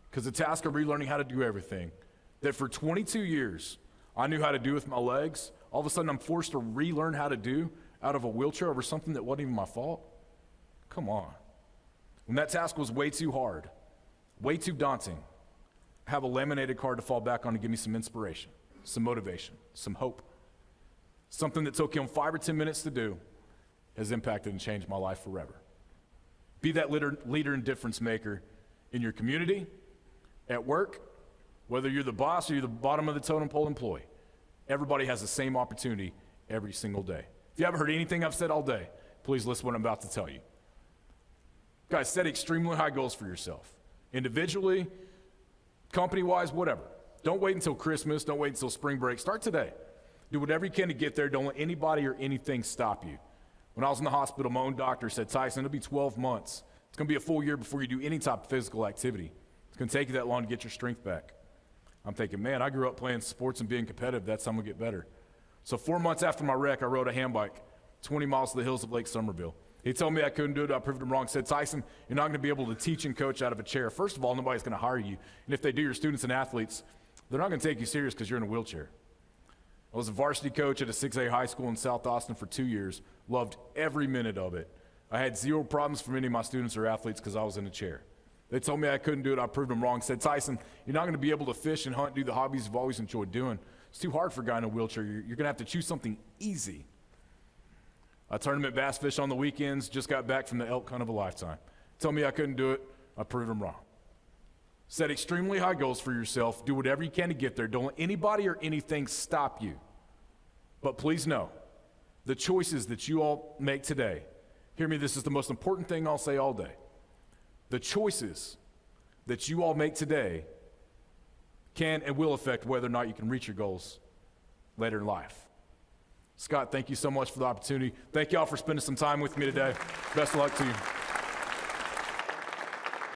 Because the task of relearning how to do everything that for 22 years I knew how to do with my legs, all of a sudden I'm forced to relearn how to do out of a wheelchair over something that wasn't even my fault. Come on. When that task was way too hard, way too daunting, I have a laminated card to fall back on to give me some inspiration, some motivation, some hope. Something that took him 5 or 10 minutes to do has impacted and changed my life forever. Be that leader and difference maker in your community, at work, whether you're the boss or you're the bottom of the totem pole employee. Everybody has the same opportunity every single day. If you haven't heard anything I've said all day, please listen to what I'm about to tell you. Guys, set extremely high goals for yourself. Individually, company-wise, whatever. Don't wait until Christmas. Don't wait until spring break. Start today. Do whatever you can to get there. Don't let anybody or anything stop you. When I was in the hospital, my own doctor said, Tyson, it'll be 12 months. It's going to be a full year before you do any type of physical activity. It's going to take you that long to get your strength back. I'm thinking, man, I grew up playing sports and being competitive. That's how I'm going to get better. So 4 months after my wreck, I rode a hand bike 20 miles to the hills of Lake Somerville. He told me I couldn't do it. I proved him wrong. He said, Tyson, you're not going to be able to teach and coach out of a chair. First of all, nobody's going to hire you. And if they do, your students and athletes, they're not going to take you serious because you're in a wheelchair. I was a varsity coach at a 6A high school in South Austin for 2 years. Loved every minute of it. I had zero problems from any of my students or athletes because I was in a chair. They told me I couldn't do it. I proved them wrong. Said, Tyson, you're not going to be able to fish and hunt, do the hobbies you've always enjoyed doing. It's too hard for a guy in a wheelchair. You're going to have to choose something easy. I tournament bass fish on the weekends, just got back from the elk hunt of a lifetime. Told me I couldn't do it. I proved them wrong. Set extremely high goals for yourself. Do whatever you can to get there. Don't let anybody or anything stop you. But please know, the choices that you all make today, hear me, this is the most important thing I'll say all day. The choices that you all make today can and will affect whether or not you can reach your goals later in life. Scott, thank you so much for the opportunity. Thank you all for spending some time with me today. Best of luck to you.